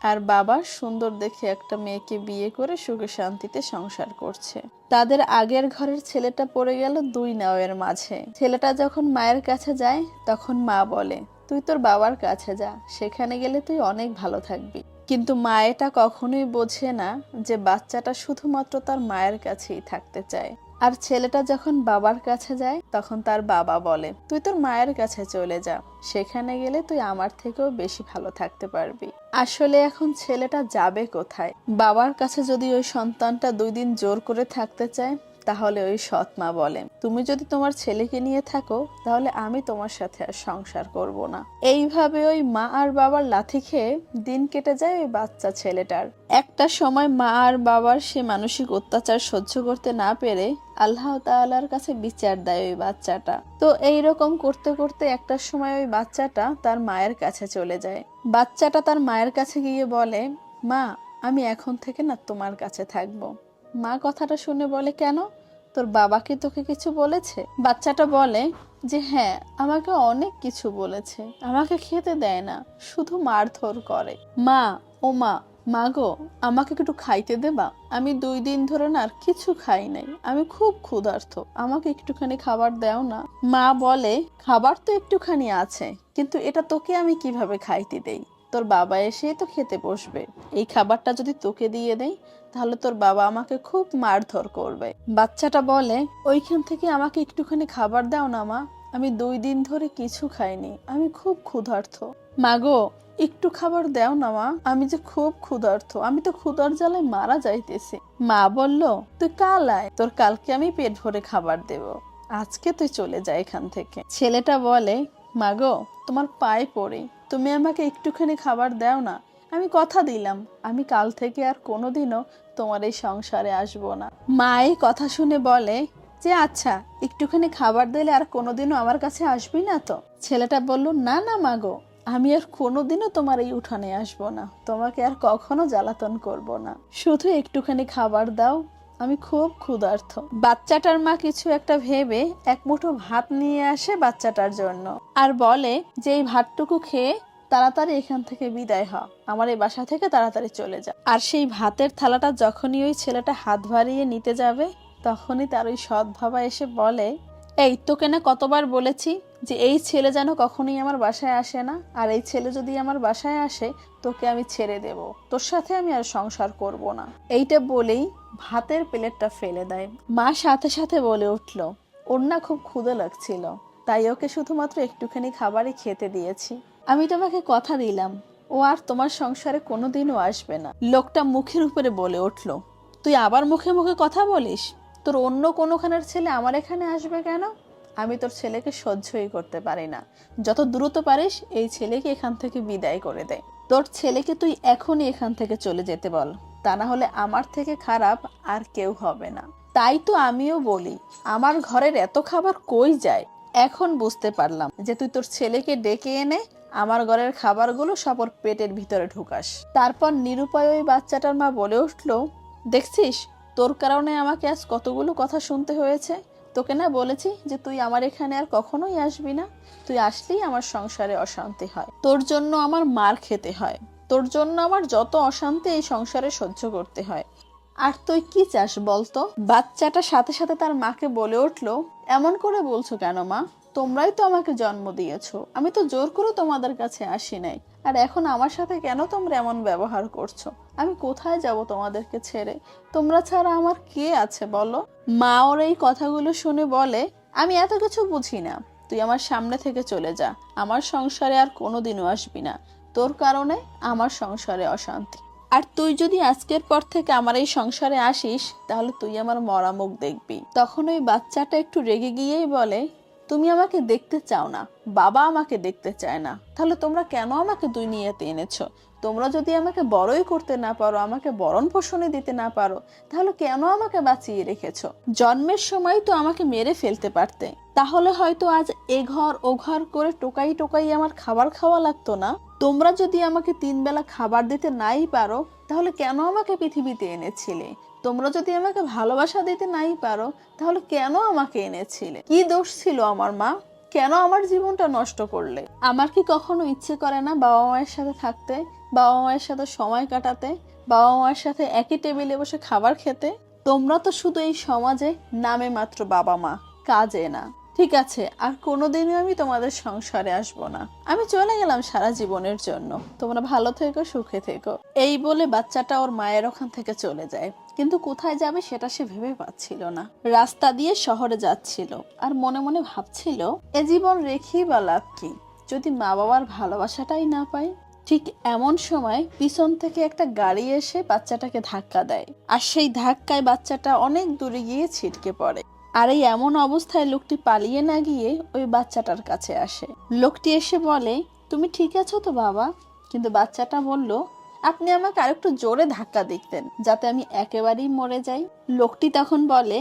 আর বাবা সুন্দর দেখে একটা মেয়েকে বিয়ে করে সুখে শান্তিতে সংসার করছে। তাদের আগের ঘরের ছেলেটা পড়ে গেল দুই নাওয়ের মাঝে। ছেলেটা যখন মায়ের কাছে যায় তখন মা বলে, তুই তোর বাবার কাছে যা, সেখানে গেলে তুই অনেক ভালো থাকবি। কিন্তু মা এটা কখনোই বোঝে না যে বাচ্চাটা শুধুমাত্র তার মায়ের কাছেই থাকতে চায়। আর ছেলেটা যখন বাবার কাছে যায় তখন তার বাবা বলে, তুই তোর মায়ের কাছে চলে যা, সেখানে গেলে তুই আমার থেকেও বেশি ভালো থাকতে পারবি। আসলে এখন ছেলেটা যাবে কোথায়? বাবার কাছে যদি ওই সন্তানটা 2 দিন জোর করে থাকতে চায়, তাহলে ওই সৎ মা বলে, তুমি যদি তোমার ছেলেকে নিয়ে থাকো তাহলে আমি তোমার সাথে আর সংসার করব না। এইভাবে ওই মা আর বাবার লাথি খেয়ে দিন কেটে যায় ওই বাচ্চা ছেলেটার। একটা সময় মা আর বাবার সে মানসিক অত্যাচার সহ্য করতে না পেরে আল্লাহ তাআলার কাছে বিচার দেয় ওই বাচ্চাটা। তো এইরকম করতে করতে একটা সময় ওই বাচ্চাটা তার মায়ের কাছে চলে যায়। বাচ্চাটা তার মায়ের কাছে গিয়ে বলে, মা, আমি এখন থেকে না তোমার কাছে থাকবো। মা কথাটা শুনে বলে, কেন? তোর বাবা কি তোকে কিছু বলেছে? বাচ্চাটা বলে যে হ্যাঁ, আমাকে অনেক কিছু বলেছে, আমাকে খেতে দেয় না, শুধু মারধর করে। মা, ও মা, মাগো, আমাকে একটু খাইতে দেবা? আমি 2 দিন ধরে না আর কিছু খাই নাই, আমি খুব ক্ষুধার্ত, আমাকে একটুখানি খাবার দাও না। মা বলে, খাবার তো একটুখানি আছে, কিন্তু এটা তোকে আমি কিভাবে খাইতে দেই? তোর বাবা এসে তো খেতে বসবে, এই খাবারটা যদি তোকে দিয়ে দেই তাহলে তোর বাবা আমাকে খুব মারধর করবে। বাচ্চাটা বলে, ওইখান থেকে আমাকে একটুখানি খাবার দাও না মা, আমি 2 দিন ধরে কিছু খাইনি, আমি খুব ক্ষুধার্ত। মাগো, একটু খাবার দাও না মা, আমি যে খুব ক্ষুধার্ত, আমি তো ক্ষুধার জ্বালায় মারা যাইতেছি। মা বলল, তুই কাল আয়, তোর কালকে আমি পেট ভরে খাবার দেব, আজকে তুই চলে যা এখান থেকে। ছেলেটা বলে, মাগো, তোমার পায়ে পড়ি, তুমি আমাকে একটুখানি খাবার দাও না, আমি কথা দিলাম আমি কাল থেকে আর কোনোদিনও তোমার এই সংসারে আসবো না। মা এই কথা শুনে বলে যে আচ্ছা, একটুখানি খাবার দিলে আর কোনোদিনও আমার কাছে আসবি না তো? ছেলেটা বলল, না না মাগো, আমি আর কোনোদিনও তোমার এই উঠানে আসবো না, তোমাকে আর কখনো জ্বালাতন করব না, শুধু একটুখানি খাবার দাও, আমি খুব ক্ষুধার্ত। বাচ্চাটার মা কিছু একটা ভেবে এক মুঠো ভাত নিয়ে আসে বাচ্চাটার জন্য, আর বলে যে এই ভাতটুকু খেয়ে তাড়াতাড়ি এখান থেকে বিদায় হ, আমার এই বাসা থেকে তাড়াতাড়ি চলে যা। আর সেই ভাতের থালাটা যখনই ওই ছেলেটা হাত বাড়িয়ে নিতে যাবে তখনই তার ওই সৎ বাবা এসে বলে, এই তোকে না কতবার বলেছি যে এই ছেলে যেন কখনোই আমার বাসায় আসে না, আর এই ছেলে যদি আমার বাসায় আসে তোকে আমি ছেড়ে দেব, তোর সাথে আমি আর সংসার করব না। এইটা বলেই ভাতের প্লেটটা ফেলে দেয়। মা সাথে সাথে বলে উঠল, ওর না খুব ক্ষুধা লাগছিল, তাই ওকে শুধুমাত্র একটুখানি খাবারই খেতে দিয়েছি, আমি তোমাকে কথা দিলাম ও আর তোমার সংসারে কোনোদিনও আসবে না। লোকটা মুখের উপরে বলে উঠল, তুই আবার মুখে মুখে কথা বলিস? তোর অন্য কোনোখানের ছেলে আমার এখানে আসবে কেন? আমি তোর ছেলেকে সহ্যই করতে পারি না, যত দ্রুত পারিস এই ছেলেকে এখান থেকে বিদায় করে দে। তোর ছেলেকে তুই এখনই এখান থেকে চলে যেতে বল, তা না হলে আমার থেকে খারাপ আর কেউ হবে না। তাই তো আমিও বলি, আমার ঘরের এত খাবার কই যায়? এখন বুঝতে পারলাম যে তুই তোর ছেলেকে ডেকে এনে আমার ঘরের খাবারগুলো সব ওর পেটের ভিতরে ঢুকাস। তারপর নিরুপায় ওই বাচ্চাটার মা বলে উঠল, দেখছিস, তোর কারণে আমাকে আজ কতগুলো কথা শুনতে হয়েছে। তোকে না বলেছি যে তুই আমার এখানে আর কখনোই আসবি না, তুই আসলেই আমার সংসারে অশান্তি হয়, তোর জন্য আমার মার খেতে হয়, তোর জন্য আমার যত অশান্তি এই সংসারে সহ্য করতে হয়। আর তুই কি চাস বলতো? বাচ্চাটা সাথে সাথে তার মাকে বলে উঠল, এমন করে বলছো কেন মা? তোমরাই তো আমাকে জন্ম দিয়েছো, আমি তো জোর করে তোমাদের কাছে আসি নাই, আর এখন আমার সাথে কেন তোমরা এমন ব্যবহার করছো? আমি কোথায় যাব তোমাদেরকে ছেড়ে? তোমরা ছাড়া আমার কে আছে বলো? মা ওর এই কথাগুলো শুনে বলে, আমি এত কিছু বুঝি না, তুই আমার সামনে থেকে চলে যা, আমার সংসারে আর কোনোদিনও আসবি না, তোর কারণে আমার সংসারে অশান্তি। আর তুই যদি আজকের পর থেকে আমার এই সংসারে আসিস তাহলে তুই আমার মরা মুখ দেখবি। তখন ওই বাচ্চাটা একটু রেগে গিয়েই বলে, তুমি আমাকে দেখতে চাও না, বাবা আমাকে দেখতে চায় না, তাহলে তোমরা কেন আমাকে দুনিয়াতে এনেছো? তোমরা যদি আমাকে বড়ই করতে না পারো, আমাকে বরণ পোষণে দিতে না পারো, তাহলে কেন আমাকে বাঁচিয়ে রেখেছো? জন্মের সময় তো আমাকে মেরে ফেলতে পারতে, তাহলে হয়তো আজ এ ঘর ও ঘর করে টোকাই টোকাই আমার খাবার খাওয়া লাগতো না। তোমরা যদি আমাকে 3 বেলা খাবার দিতে নাই পারো তাহলে কেন আমাকে পৃথিবীতে এনেছিলে? তোমরা যদি আমাকে ভালোবাসা দিতে নাই পারো তাহলে কেন আমাকে এনেছিলে? কি দোষ ছিল আমার মা? কেন আমার জীবনটা নষ্ট করলে? আমার কি কখনো ইচ্ছে করে না বাবা মায়ের সাথে থাকতে, বাবা মায়ের সাথে সময় কাটাতে, বাবা মায়ের সাথে একই টেবিলে বসে খাবার খেতে। তোমরা তো শুধু এই সমাজে নামে মাত্র বাবা মা, কাজে না। ঠিক আছে, আর কোনোদিনও আমি তোমাদের সংসারে আসবো না। আমি চলে গেলাম সারা জীবনের জন্য। তোমরা ভালো থেকো, সুখে থেকো। এই বলে বাচ্চাটা ওর মায়ের ওখান থেকে চলে যায়। কিন্তু কোথায় যাবে সেটা সে ভেবে পাচ্ছিল না। রাস্তা দিয়ে শহরে যাচ্ছিল আর মনে মনে ভাবছিল, এ জীবন রেখেই বা লাভ কি যদি মা বাবার ভালোবাসাটাই না পাই। ঠিক এমন সময় পিছন থেকে একটা গাড়ি এসে বাচ্চাটাকে ধাক্কা দেয়, আর সেই ধাক্কায় বাচ্চাটা অনেক দূরে গিয়ে ছিটকে পড়ে। আর এই এমন অবস্থায় লোকটি পালিয়ে না গিয়ে ওই বাচ্চাটার কাছে আসে। লোকটি এসে বলে, তুমি ঠিক আছো তো বাবা? কিন্তু বাচ্চাটা বলল, আপনি আমাকে আরেকটু জোরে ধাক্কা দিতেন যাতে আমি একেবারেই মরে যাই। লোকটি তখন বলে,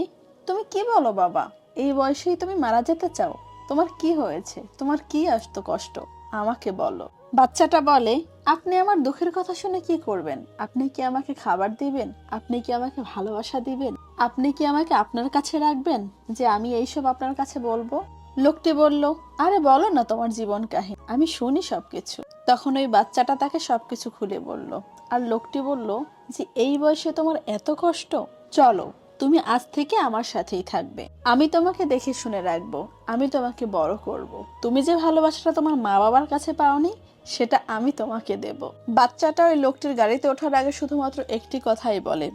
তুমি কি বলো বাবা? এই বয়সেই তুমি মারা যেতে চাও? তোমার কি হয়েছে? তোমার কি আসতো কষ্ট? আমাকে বলো। বাচ্চাটা বলে, আপনি আমার দুঃখের কথা শুনে কি করবেন? আপনি কি আমাকে খাবার দিবেন? আপনি কি আমাকে ভালোবাসা দিবেন? আপনি কি আমাকে আপনার কাছে রাখবেন যে আমি এইসব আপনার কাছে বলবো? লোকটি বলল, আরে বলো না তোমার জীবন কাহিনী, আমি শুনি সবকিছু। তখন ওই বাচ্চাটা তাকে সবকিছু খুলে বলল। আর লোকটি বলল যে এই বয়সে তোমার এত কষ্ট, চলো তুমি আজ থেকে আমার সাথেই থাকবে। আমি তোমাকে দেখে শুনে রাখবো, আমি তোমাকে বড় করব। তুমি যে ভালোবাসাটা তোমার মা বাবার কাছে পাওনি সেটা আমি তোমাকে দেব। বাচ্চাটা ওই লোকটির গাড়িতে ওঠার আগে শুধুমাত্র একটি কথাই বলে,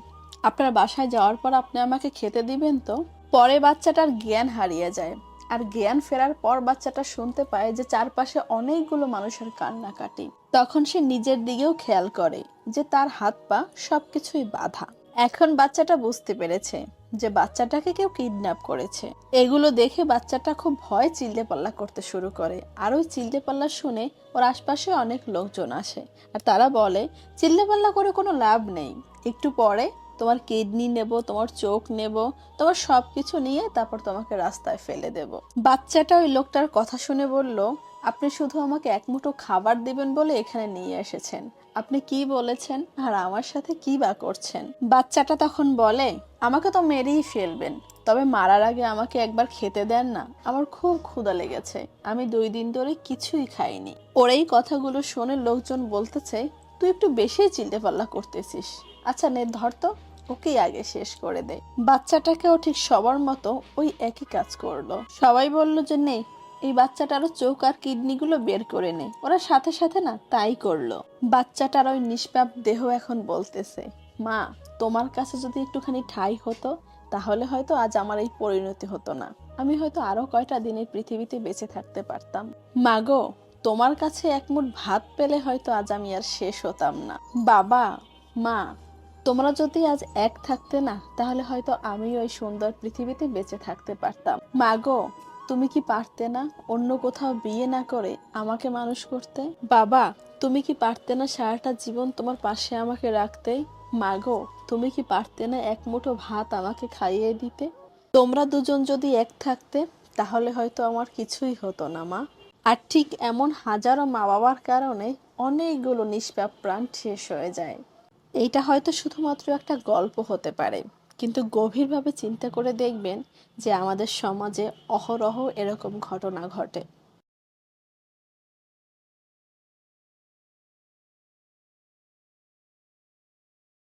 আপনার বাসায় যাওয়ার পর আপনি আমাকে খেতে দিবেন তো? পরে বাচ্চাটার জ্ঞান হারিয়ে যায়। আর জ্ঞান ফেরার পর বাচ্চাটা শুনতে পায় যে চারপাশে অনেকগুলো মানুষের কান্নাকাটি। তখন সে নিজের দিকেও খেয়াল করে যে তার হাত পা সবকিছুই বাঁধা। এখন বাচ্চাটা বুঝতে পেরেছে যে বাচ্চাটাকে কেউ কিডন্যাপ করেছে। এগুলো দেখে বাচ্চাটা খুব ভয় চিল্লে পাল্লা করতে শুরু করে। আর ওই চিল্লে পাল্লা শুনে ওর আশপাশে অনেক লোকজন আসে, আর তারা বলে, চিল্লে পাল্লা করে কোনো লাভ নেই, একটু পরে তোমার কিডনি নেব, তোমার চোখ নেব, তোমার সবকিছু নিয়ে তারপর তোমাকে রাস্তায় ফেলে দেব। বাচ্চাটা ওই লোকটার কথা শুনে বলল, আপনি শুধু আমাকে এক মুঠো খাবার দিবেন বলে এখানে নিয়ে এসেছেন, আপনি কি বলেছেন আর আমার সাথে কি বা করছেন? বাচ্চাটা তখন বলে, আমাকে তো মেরেই ফেলবেন, তবে মারার আগে আমাকে একবার খেতে দেন না, আমার খুব ক্ষুধা লেগেছে, আমি 2 দিন ধরে কিছুই খাইনি। ওর এই কথাগুলো শুনে লোকজন বলতেছে, তুই একটু বেশি চিল্টে পাল্লা করতেছিস, আচ্ছা নে ধর তো, ওকেই আগে শেষ করে দে। বাচ্চাটাকেও ঠিক সবার মতো ওই একই কাজ করলো। সবাই বলল যে নে এই বাচ্চাটারও চোখ আর কিডনিগুলো বের করে নে। ওরা সাথে সাথে না তাই করলো। বাচ্চাটার ওই নিষ্পাপ দেহ এখন বলতেছে, মা তোমার কাছে যদি একটুখানি ঠাঁই হতো তাহলে হয়তো আজ আমার এই পরিণতি হতো না, আমি হয়তো আরো কয়টা দিনের পৃথিবীতে বেঁচে থাকতে পারতাম। মাগো তোমার কাছে এক মুঠ ভাত পেলে হয়তো আজ আমি আর শেষ হতাম না। বাবা মা তোমরা যদি আজ এক থাকতে না তাহলে হয়তো আমি ওই সুন্দর পৃথিবীতে বেঁচে থাকতে পারতাম। মাগো তুমি কি পারতে না অন্য কোথাও বিয়ে না করে আমাকে মানুষ করতে? বাবা তুমি কি পারতে না সারাটা জীবন তোমার পাশে আমাকে রাখতে? মাগো তুমি কি পারতে না এক মুঠো ভাত আমাকে খাইয়ে দিতে? তোমরা দুজন যদি এক থাকতে তাহলে হয়তো আমার কিছুই হতো না মা। আর ঠিক এমন হাজারো মা বাবার কারণে অনেকগুলো নিষ্পাপ প্রাণ শেষ হয়ে যায়। এইটা হয়তো শুধুমাত্র একটা গল্প হতে পারে, কিন্তু গভীরভাবে চিন্তা করে দেখবেন যে আমাদের সমাজে অহরহ এরকম ঘটনা ঘটে।